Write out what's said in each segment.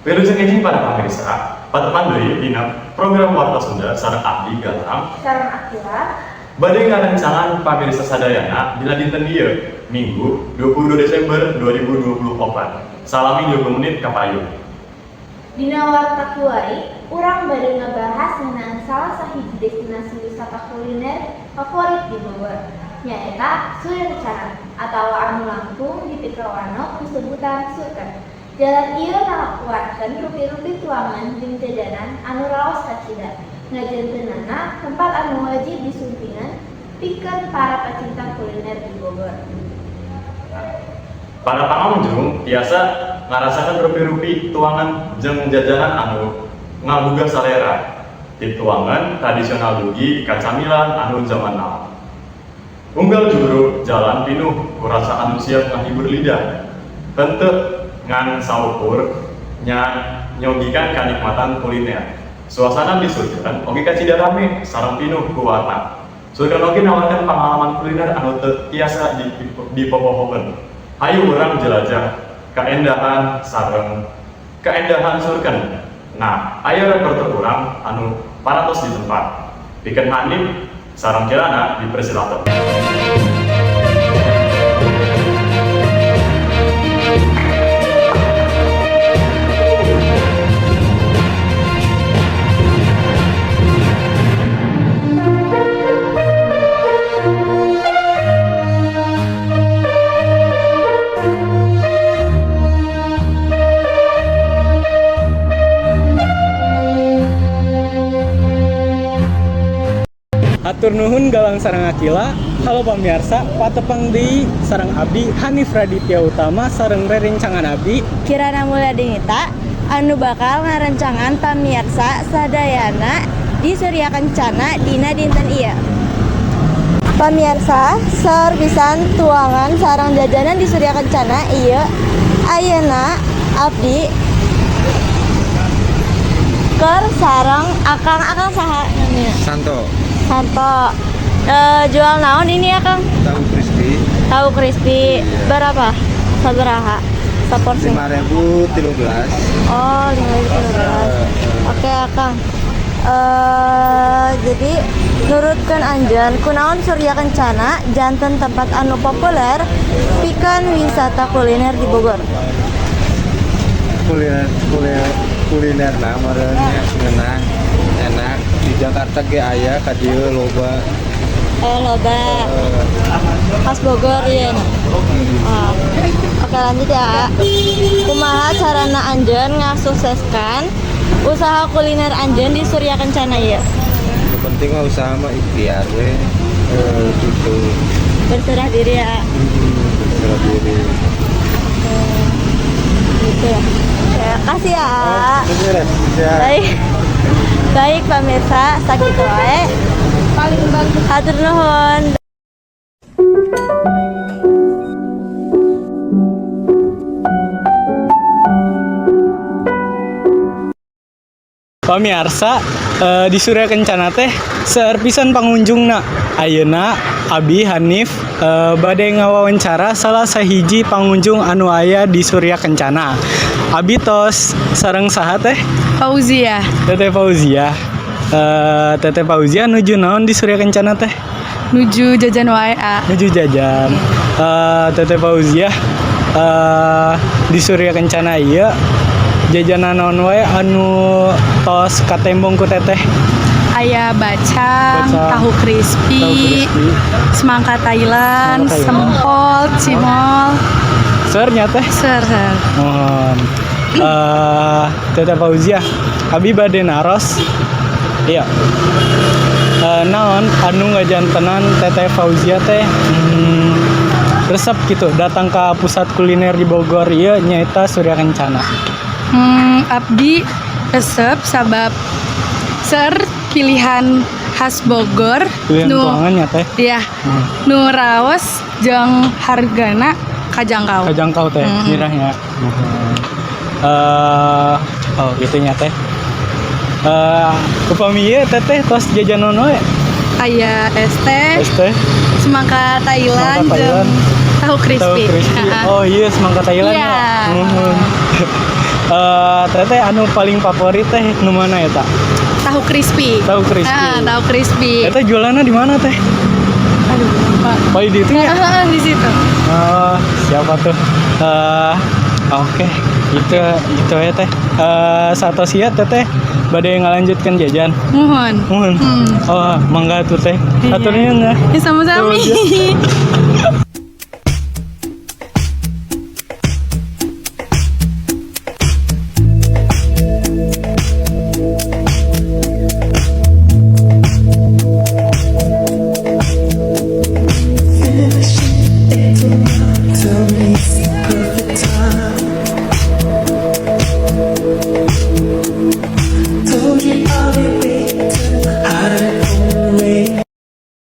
Wilujeng izin pada pemirsa, patepan deui dina program Warta Sunda sareng abdi Galang Sareng Akila bade ngarencangan pamirsa sadayana dina dinten ieu Minggu 22 Desember 2024. Salami 20 menit ka payung. dina warta kiwari urang bade ngebahas ngeunaan salah sahiji destinasi wisata kuliner favorit di Bogor nyaeta Surya Kencana atau anu langkung dipikarono ku sebutan Surken. Jalan ieu nalakuatkeun rupi-rupi tuangan jeung jajanan anu raos kacida. Ngajenteunana tempat anu wajib disumpingan pikeun para pecinta kuliner di Bogor. Para pengunjung biasa ngarasakan rupi-rupi tuangan jeung jajanan anu ngabuga salera. Di tuangan tradisional dugi kacamilan anu zaman now. Unggal juru jalan pinuh kurasa anu siap ngahibur lidah. Henteu ngan saukur nyogikan kanikmatan kuliner. Suasana di Surken oge kacida rame sareng pinuh ku warna. Surken oge nawarkeun pengalaman kuliner anu teu tiasa dipopohokeun. Hayu urang jelajah kaendahan Surken. Nah, aya reporter urang anu paratos di tempat. Pikeun Hanif sareng Kirana dipersilakan. Atur nuhun Galang sareng Akila. Halo pamirsa, patepang deui sareng abdi Hanif Raditya Utama sareng rerencangan abdi Kirana Mulyadinita anu bakal ngarencangan pamirsa sadayana di Surya Kencana dina dinten ieu. Pamirsa, saur pisan tuangan sareng jajanan di Surya Kencana ieu ayeuna abdi keur sareng akang saha namanya? Santo. Jual naon ini ya Kang? Tahu crispy. Tahu crispy. Berapa? Sabaraha? Saporsi? 5.013. Oh, 5.013. Oke, Kang. Jadi nurutkeun anjeun kunaon Surya Kencana janten tempat anu populer pikeun wisata kuliner di Bogor. Kuliner nah meureunnya ngeunah enak di Jakarta ge aya ka dieu loba. Loba. Khas Bogor ieu. Oke, lanjut ya. Kumaha carana anjeun ngasukseskan usaha kuliner anjeun di Surya Kencana ieu? Yang penting mah usaha mah ikhtiar we. Gitu. Berserah diri ya. Berserah diri. Gitu ya. Ya, kasih ya. Beres. Baik. Baik pemirsa, sakitu wae. Paling bagus. Hatur nuhun. pamirsa. Di Surya Kencana teh seueur pisan pangunjungna. Ayeuna abdi Hanif bade ngawawancara salah sahiji pangunjung anu aya di Surya Kencana. Abi tos sareng saha teh? Fauzia. Teteh Fauzia. Teteh Fauzia nuju naon di Surya Kencana teh? Nuju jajan wae. Nuju jajan. Teteh Fauzia di Surya Kencana ieu jajanan naon wae anu tos katembong ku teteh? Aya bacang, tahu crispy, semangka Thailand, sempol, cimol. Sernya teh? Ser. Mohon. Teteh Fauzia, abi bade naros. Iya. Naon anu ngajantenan Teteh Fauzia teh resep gitu datang ke pusat kuliner di Bogor ieu nyaeta Surya Kencana. Abdi resep sabab ser pilihan khas Bogor. Pilihan tuangannya teh. Iya. Nu raos jeung hargana kajangkau. Kajangkau teh, mirahnya. Oh gitu nya teh. Upami ieu teteh tos jajanan we. Aya es teh, semangka Thailand, Thailand. tahu crispy. Oh iya semangka Thailand ya. Teteh anu paling favorit teh nu mana eta? Tahu crispy. Tahu crispy. Tahu crispy. Teteh jualannya di mana teh? Aduh, lupa. Oh di itu ya? Di situ. Siapa tuh? Oke, itu ya teh. Satu siat teteh badai ngalanjutkan jajan. Mohon. Oh, mangga tuh teh. Aturnya enggak? Ya sama-sama.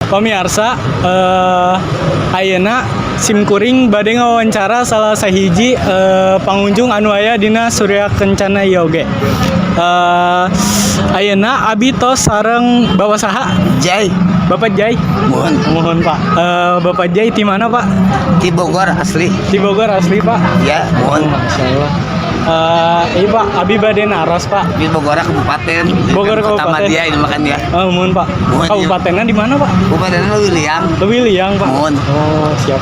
Pemirsa, ayeuna simkuring bade ngawawancara salah sahiji pengunjung anu aya dina Surya Kencana ieu oge. Ayeuna abi tos sareng Bapak saha? Jai, Bapak Jai. Mohon Pak. Bapak Jai di mana Pak? di Bogor asli. Di Bogor asli Pak. Ya, mohon. Masyaallah. Iya Pak, abi bade naros Pak. Di Bogor Kabupaten. Bogor Kota Kabupaten. Madia ini makan ya. Mohon Pak. Mohon, iya. Kabupatennya di mana Pak? Kabupaten Lewiliang. Lewiliang Pak. Mohon. Oh, siap.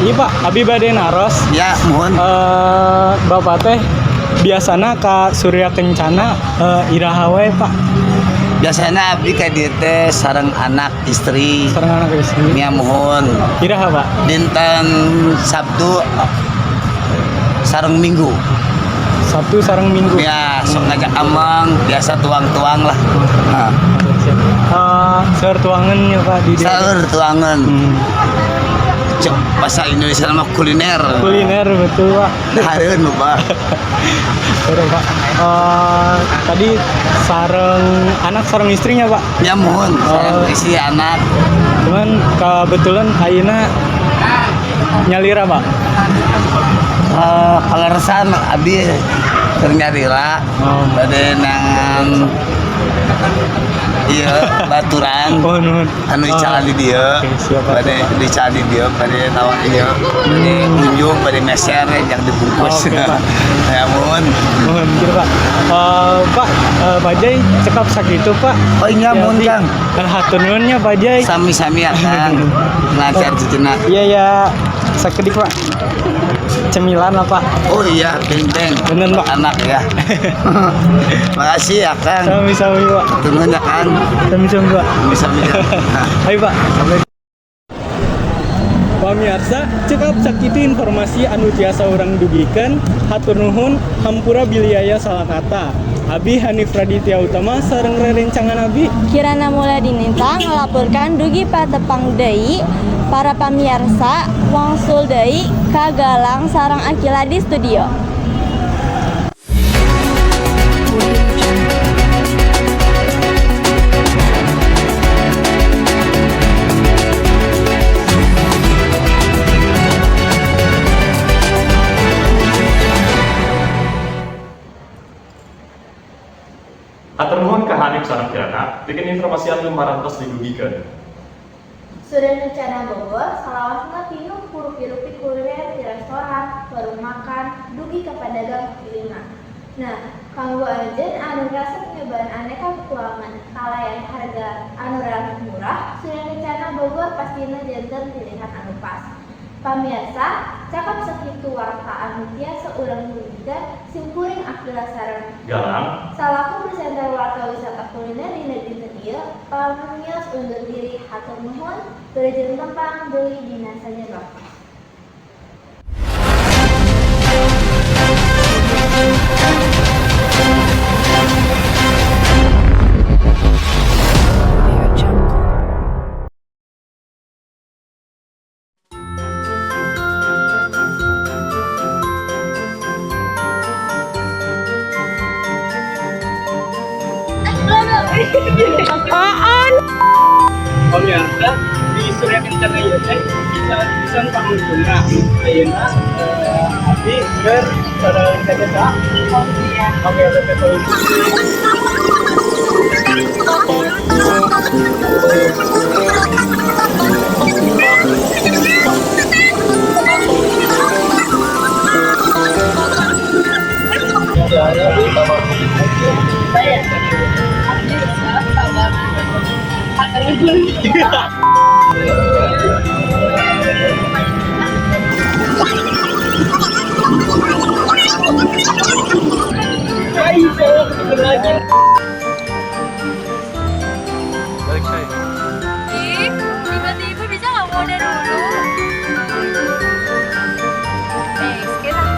Iya Pak, abi bade naros. Ya, mohon. Bapak teh biasana ka Surya Kencana iraha we Pak. Biasanya abdi ka dieu teh sareng anak istri. Sareng anak istri. Ya mohon. Iraha Pak. Dinten Sabtu sareng Minggu. Sabtu sareng Minggu. Ya, sok ngajak amang, biasa tuang-tuang lah. Nah, Seur tuangan ya Pak di dieu. saeur tuangan. Cek bahasa Indonesia nama kuliner. Kuliner betul Pak. Hareun Pak. Betul Pak. Tadi sareng anak sareng istrinya Pak. Ya mohon, sareng isi anak. Cuman kebetulan ayeuna nyalira Pak. Paleresan abdi keur nyarira bade nangan ieu baturan Nuhun. anu dicalan di dieu Oke, siap, Pak. bade dicalan di dieu bade nawa ieu bade kunjung bade meser yang dibungkus. Oke, Pak. Ya mohon. Mohon gitu Pak. Pak, Pak Jai cekap sakitu Pak. Oh iya mohon Kang. Hatur nuhunnya Pak Jai. Sami-sami ya Kang. Lancar cicina. Iya ya, sakedik Pak. Cemilan lah Pak. Oh iya, benteng. Bener Pak. Anak ya. Makasih ya Kang. Sami-sami Pak. Turun ya Kang. Sami-sami Pak. Sami-sami ya. Ayo Pak. Pamirsa, cekap sakitu informasi anu tiasa urang dugikeun. Hatur nuhun, hampura biliaya salah kata. Abi Hanif Raditya Utama sareng rerencangan Abi. Kirana Mula Dinintang melaporkan dugi patepang deui para pamirsa wangsul deui ka Galang sareng Akila di studio. Hatur nuhun ka Hanif sareng Kirana, bikin informasi anu marantos didugikeun. Surya Kencana Bogor, salawasna pinuh rupi-rupi kuliner di restoran, warung makan, dugi ke pedagang kaki lima. Nah, kanggo ajen anu rasa nyobaan aneka keuangan kalayan harga anu relatif murah, Surya Kencana Bogor pastinya janten pilihan anu pas. Pamirsa, cakap sakitu warta anu tiasa urang dugikeun simkuring Akila sareng Galang, salaku presenter warta wisata kuliner di negeri Sedia, pamirsa undur diri hatur nuhun, berejen lempang deui dina sanjaba. Pamirsa, di Surya Kencana ieu teh bisa pangunjungna. Ayeuna Abi keur sareng Teteh. Oke, Teteh. Ih, tiba-tiba bisa nggak mau dari dulu? Skip lah.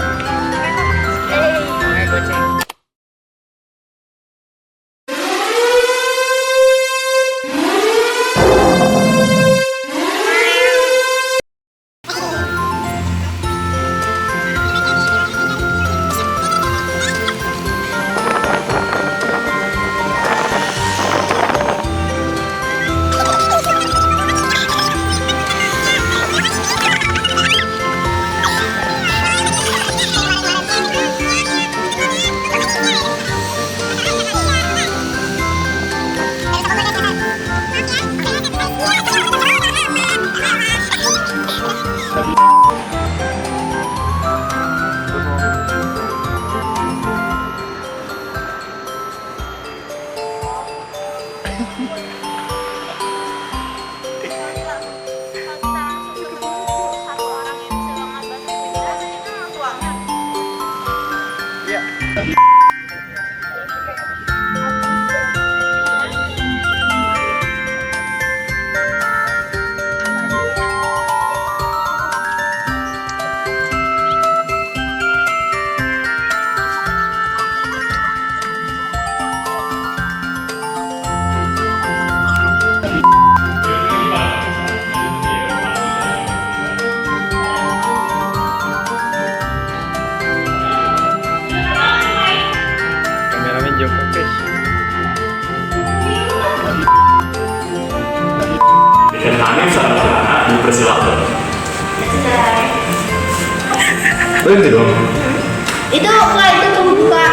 Kameramen Joko guys. Dan kami sarjana dipersilakan. Berhenti dong. Itu kok itu kebuka